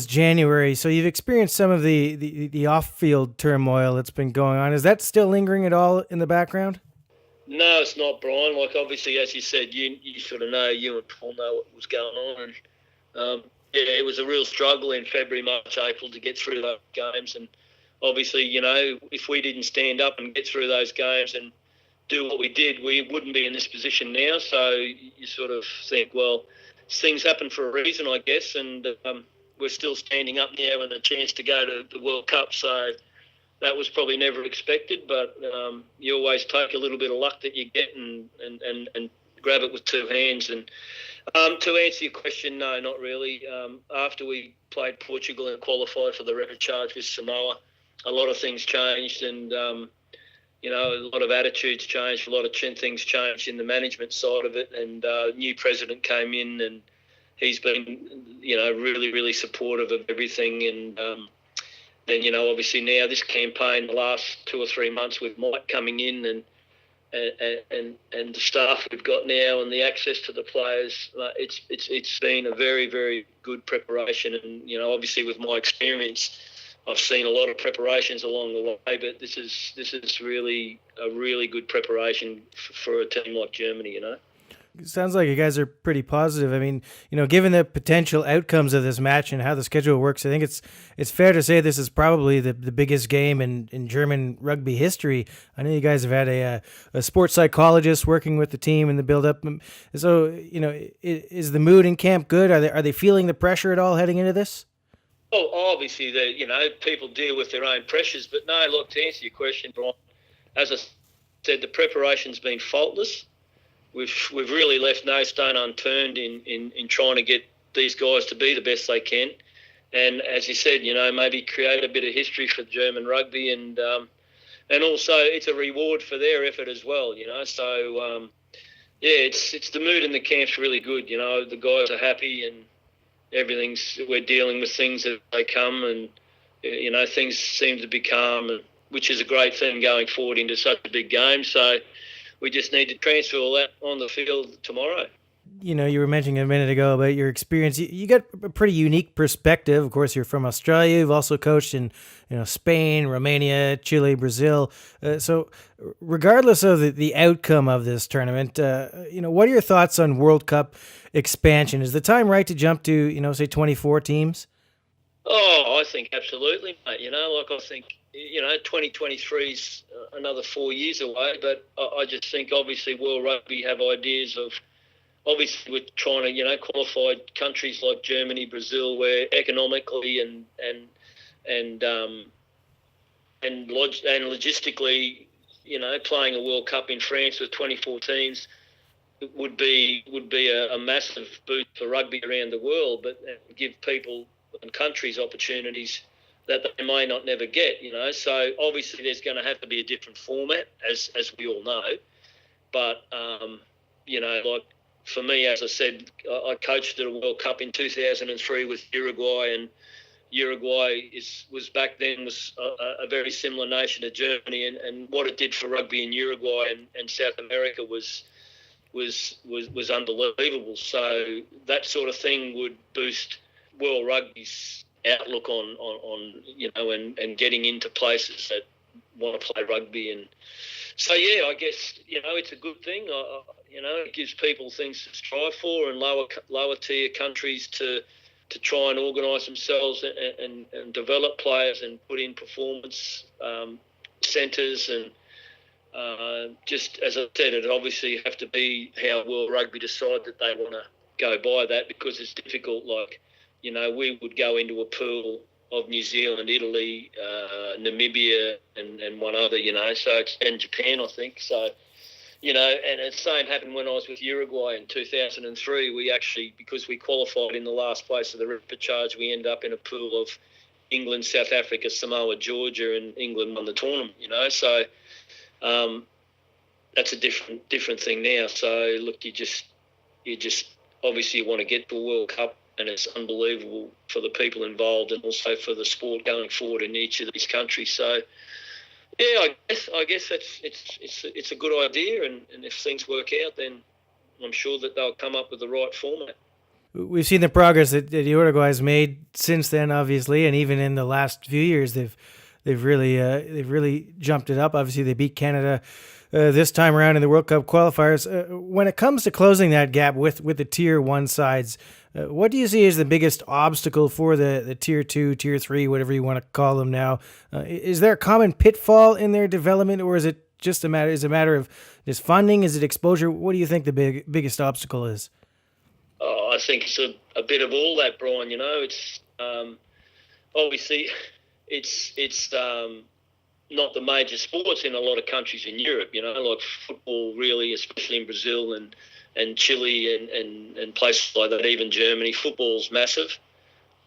[SPEAKER 1] January, so you've experienced some of the off-field turmoil that's been going on. Is that still lingering at all in the background?
[SPEAKER 8] No, it's not, Brian. Like, obviously, as you said, you sort of know, you and Paul know what was going on. And, it was a real struggle in February, March, April to get through those games. And obviously, if we didn't stand up and get through those games and do what we did, we wouldn't be in this position now. So you sort of think, well, things happen for a reason, I guess, and we're still standing up now and a chance to go to the World Cup. So that was probably never expected, but you always take a little bit of luck that you get and grab it with 2 hands. And to answer your question, no, not really. After we played Portugal and qualified for the repechage with Samoa, a lot of things changed, and a lot of attitudes changed, a lot of things changed in the management side of it, and new president came in, and he's been, really, really supportive of everything. And then, obviously now this campaign, the last 2 or 3 months with Mike coming in and the staff we've got now and the access to the players, it's been a very, very good preparation. And obviously with my experience, I've seen a lot of preparations along the way, but this is really a really good preparation for a team like Germany.
[SPEAKER 1] It sounds like you guys are pretty positive. I mean, given the potential outcomes of this match and how the schedule works, I think it's fair to say this is probably the biggest game in German rugby history. I know you guys have had a sports psychologist working with the team in the build-up. So, is the mood in camp good? Are they feeling the pressure at all heading into this?
[SPEAKER 8] Oh, obviously, people deal with their own pressures. But no, look, to answer your question, Brian, as I said, the preparation's been faultless. We've really left no stone unturned in trying to get these guys to be the best they can, and as you said, maybe create a bit of history for German rugby, and also it's a reward for their effort as well. So it's the mood in the camp's really good. The guys are happy, and we're dealing with things as they come, and things seem to be calm, which is a great thing going forward into such a big game. So we just need to transfer all that on the field tomorrow.
[SPEAKER 1] You were mentioning a minute ago about your experience. You got a pretty unique perspective. Of course, you're from Australia. You've also coached in Spain, Romania, Chile, Brazil. So regardless of the outcome of this tournament, what are your thoughts on World Cup expansion? Is the time right to jump to, say 24 teams?
[SPEAKER 8] Oh, I think absolutely, mate. I think 2023 is another 4 years away, but I just think obviously World Rugby have ideas of, obviously we're trying to, qualify countries like Germany, Brazil, where economically and logistically, playing a World Cup in France with 24 teams would be a massive boost for rugby around the world, but give people and countries opportunities that they may not never get, So obviously there's going to have to be a different format, as we all know. But, like for me, as I said, I coached at a World Cup in 2003 with Uruguay, and Uruguay was back then a very similar nation to Germany, and what it did for rugby in Uruguay and South America was unbelievable. So that sort of thing would boost World Rugby's outlook on and getting into places that want to play rugby. And so I guess it's a good thing. It gives people things to strive for, and lower tier countries to try and organise themselves and develop players and put in performance centres. And just as I said, it obviously have to be how World Rugby decide that they want to go by that, because it's difficult. Like, we would go into a pool of New Zealand, Italy, Namibia, and one other, and Japan, I think. So, and the same happened when I was with Uruguay in 2003. We actually, because we qualified in the last place of the repechage, we ended up in a pool of England, South Africa, Samoa, Georgia, and England won the tournament, So that's a different thing now. So, look, you just obviously you want to get to a World Cup, and it's unbelievable for the people involved and also for the sport going forward in each of these countries. So, I guess it's a good idea, and if things work out, then I'm sure that they'll come up with the right format.
[SPEAKER 1] We've seen the progress that Uruguay has made since then, obviously, and even in the last few years, they've really jumped it up. Obviously, they beat Canada this time around in the World Cup qualifiers. When it comes to closing that gap with the Tier 1 sides, what do you see as the biggest obstacle for the Tier 2, Tier 3, whatever you want to call them now? Is there a common pitfall in their development, or is it just a matter of just funding? Is it exposure? What do you think the biggest obstacle is?
[SPEAKER 8] I think it's a bit of all that, Brian. It's obviously it's not the major sports in a lot of countries in Europe, like football really, especially in Brazil and Chile and places like that, even Germany. Football's massive.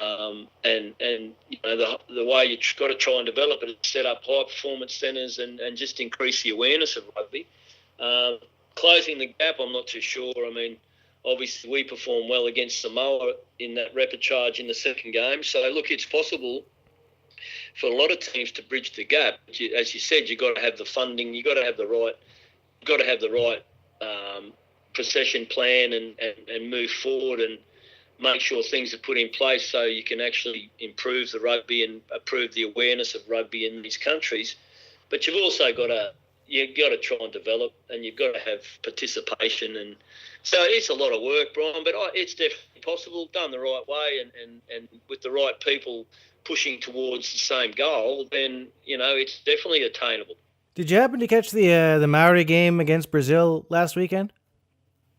[SPEAKER 8] And you know, the way you've got to try and develop it is set up high performance centres and just increase the awareness of rugby. Closing the gap, I'm not too sure. I mean, obviously we performed well against Samoa in that rapid charge in the second game. So look, it's possible for a lot of teams to bridge the gap. As you said, you've got to have the funding, you've got to have the right procession plan and move forward and make sure things are put in place so you can actually improve the rugby and improve the awareness of rugby in these countries. But you've also got to try and develop, and you've got to have participation. And so it's a lot of work, Brian, but it's definitely possible, done the right way and with the right people pushing towards the same goal, then, you know, it's definitely attainable.
[SPEAKER 1] Did you happen to catch the Maori game against Brazil last weekend?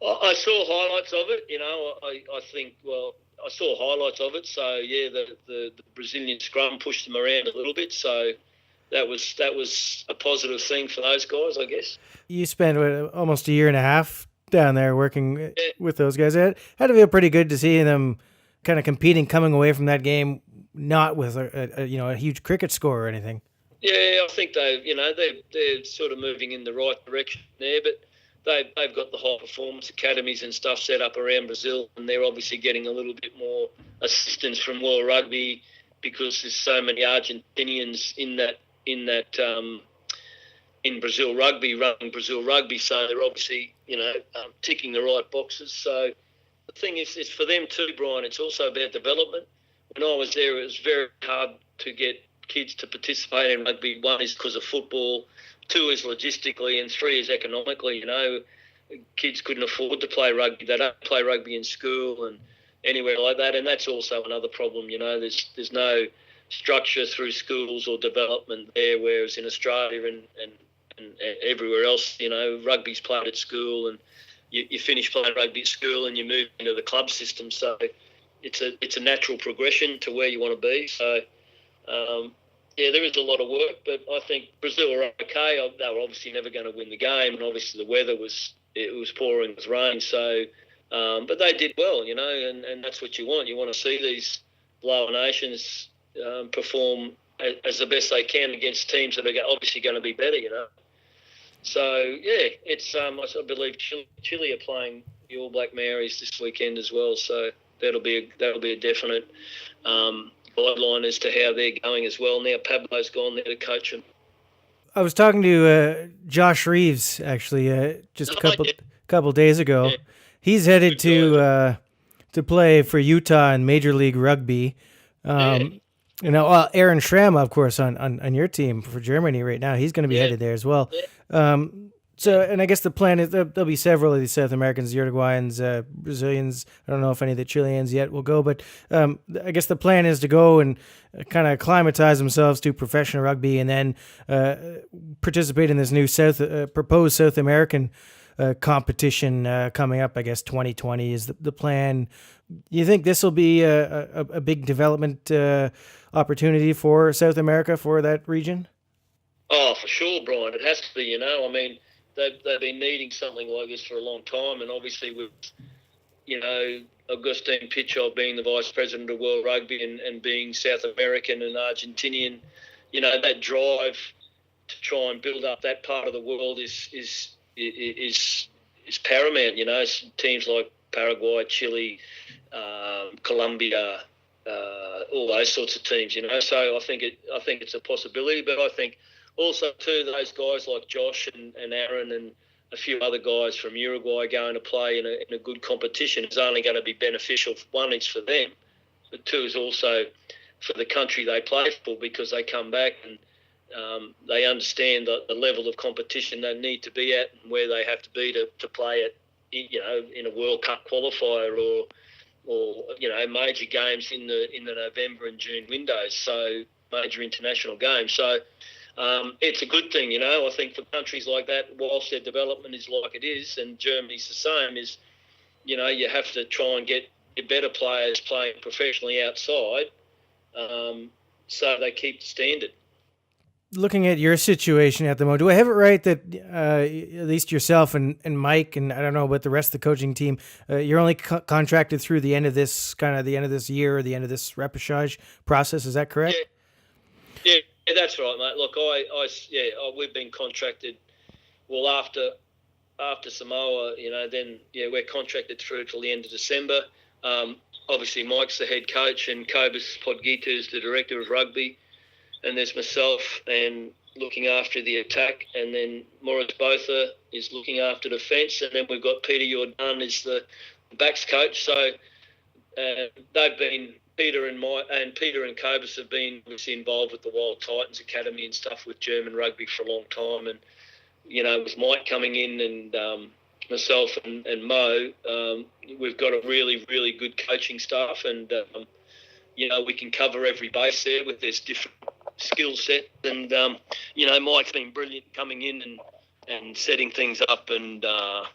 [SPEAKER 8] I saw highlights of it. You know, I think, well, I saw highlights of it. So yeah, the Brazilian scrum pushed them around a little bit. So that was a positive thing for those guys, I guess.
[SPEAKER 1] You spent almost a year and a half down there working with those guys. It had to feel pretty good to see them kind of competing, coming away from that game not with a huge cricket score or anything.
[SPEAKER 8] Yeah, I think they're sort of moving in the right direction there, but they've got the high performance academies and stuff set up around Brazil, and they're obviously getting a little bit more assistance from World Rugby because there's so many Argentinians in Brazil Rugby, running Brazil Rugby, so they're obviously ticking the right boxes. So the thing is, it's for them too, Brian. It's also about development. When I was there, it was very hard to get kids to participate in rugby. One is because of football, two is logistically, and three is economically. You know, kids couldn't afford to play rugby. They don't play rugby in school and anywhere like that, and that's also another problem. You know, there's no structure through schools or development there, whereas in Australia and everywhere else, you know, rugby's played at school, and you finish playing rugby at school and you move into the club system. So it's a natural progression to where you want to be. So. There is a lot of work, but I think Brazil are okay. They were obviously never going to win the game, and obviously the weather was pouring with rain. So, but they did well, you know, and that's what you want. You want to see these lower nations perform as the best they can against teams that are obviously going to be better, you know. So yeah, it's I believe Chile are playing the All Black Maoris this weekend as well. So that'll be a definite. Guideline as to how they're going as well. Now Pablo's gone there to coach them.
[SPEAKER 1] I was talking to Josh Reeves actually just a couple days ago. Yeah. He's headed to play for Utah in Major League Rugby. ARN Schramm, of course, on your team for Germany right now. He's going to be headed there as well. Yeah. So, and I guess the plan is there'll be several of these South Americans, Uruguayans, Brazilians. I don't know if any of the Chileans yet will go, but I guess the plan is to go and kind of acclimatize themselves to professional rugby and then participate in this new proposed South American competition coming up. I guess 2020 is the plan. You think this will be a big development opportunity for South America, for that region?
[SPEAKER 8] Oh, for sure, Brian. It has to be, you know. I mean, they've been needing something like this for a long time, and obviously with, you know, Agustin Pichot being the Vice President of World Rugby and being South American and Argentinian, you know, that drive to try and build up that part of the world is paramount. You know, teams like Paraguay, Chile, Colombia, all those sorts of teams. You know, so I think it's a possibility, but I think also too those guys like Josh and Aaron and a few other guys from Uruguay going to play in a good competition is only going to be beneficial. One, it's for them, but two is also for the country they play for, because they come back and they understand the level of competition they need to be at and where they have to be to play at, you know, in a World Cup qualifier or you know, major games in the November and June windows, so major international games. So it's a good thing, you know. I think for countries like that, whilst their development is like it is, and Germany's the same, is, you know, you have to try and get your better players playing professionally outside, so they keep the standard.
[SPEAKER 1] looking at your situation at the moment, do I have it right that at least yourself and Mike, and I don't know about the rest of the coaching team, you're only contracted through the end of this year or the end of this repechage process? Is that correct?
[SPEAKER 8] Yeah, that's right, mate. Look, we've been contracted. Well, after Samoa, then we're contracted through till the end of December. Obviously, Mike's the head coach, and Kobus Podgita is the director of rugby. And there's myself and looking after the attack, and then Maurice Botha is looking after defence, and then we've got Peter Jordan is the backs coach. So they've been Peter and Kobus have been obviously involved with the Wild Titans Academy and stuff with German rugby for a long time, and with Mike coming in and myself and Mo, we've got a really, really good coaching staff, and we can cover every base there with this different skill set, and Mike's been brilliant coming in and setting things up, and to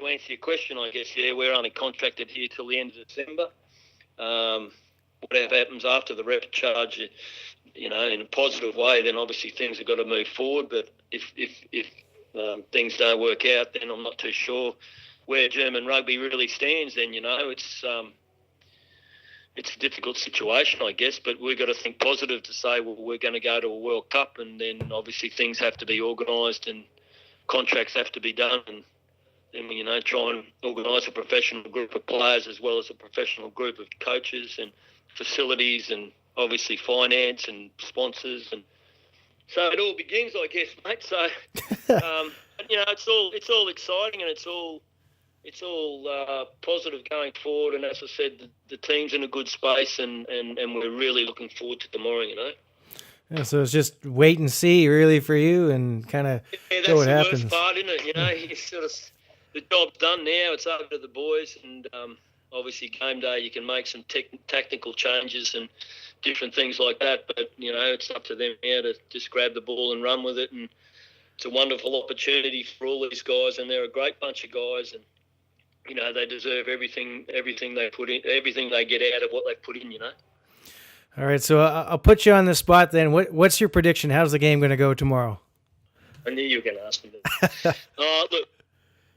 [SPEAKER 8] answer your question, I guess we're only contracted here till the end of December. Whatever happens after the repechage, in a positive way, then obviously things have got to move forward. But if things don't work out, then I'm not too sure where German rugby really stands. Then it's a difficult situation, I guess, but we've got to think positive to say, well, we're going to go to a World Cup, and then obviously things have to be organised and contracts have to be done, and then try and organise a professional group of players as well as a professional group of coaches and facilities and obviously finance and sponsors, and so it all begins, I guess, mate. So it's all exciting, and it's all positive going forward, and as I said, the team's in a good space, and we're really looking forward to tomorrow,
[SPEAKER 1] Yeah, so it's just wait and see, really, for you, and kind of
[SPEAKER 8] show
[SPEAKER 1] what happens.
[SPEAKER 8] That's the worst part, isn't it? You sort of, the job's done now, it's over to the boys, and obviously game day you can make some tactical changes and different things like that, but, it's up to them now to just grab the ball and run with it, and it's a wonderful opportunity for all these guys, and they're a great bunch of guys, and they deserve everything they put in, everything they get out of what they put in,
[SPEAKER 1] All right, so I'll put you on the spot then. What's your prediction? How's the game going to go tomorrow?
[SPEAKER 8] I knew you were going to ask me that. Look,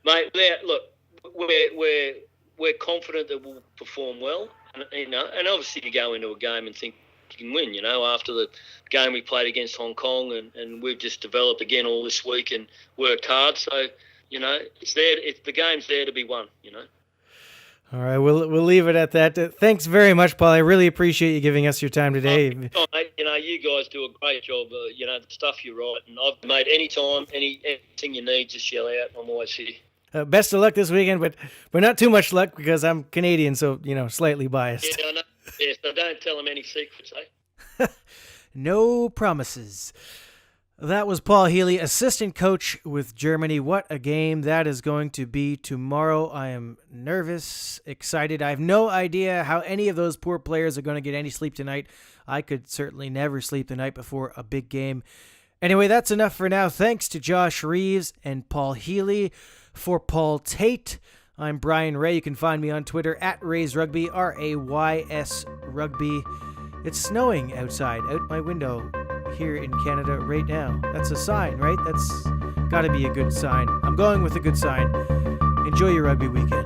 [SPEAKER 8] mate, we're confident that we'll perform well, and obviously you go into a game and think you can win, after the game we played against Hong Kong, and we've just developed again all this week and worked hard, so it's there. The game's there to be won.
[SPEAKER 1] All right, we'll leave it at that. Thanks very much, Paul. I really appreciate you giving us your time today.
[SPEAKER 8] Mate, you guys do a great job. The stuff you write, and I've made anything you need, just yell out. I'm always here.
[SPEAKER 1] Best of luck this weekend, but not too much luck because I'm Canadian, so slightly biased.
[SPEAKER 8] Yeah, I know. Yeah, so don't tell them any secrets,
[SPEAKER 1] No promises. That was Paul Healy, assistant coach with Germany. What a game that is going to be tomorrow. I am nervous, excited. I have no idea how any of those poor players are going to get any sleep tonight. I could certainly never sleep the night before a big game. Anyway, that's enough for now. Thanks to Josh Reeves and Paul Healy. For Paul Tate, I'm Brian Ray. You can find me on Twitter at Rays Rugby, RAYS Rugby. It's snowing outside, out my window here in Canada right now. That's a sign, right? That's got to be a good sign. I'm going with a good sign. Enjoy your rugby weekend.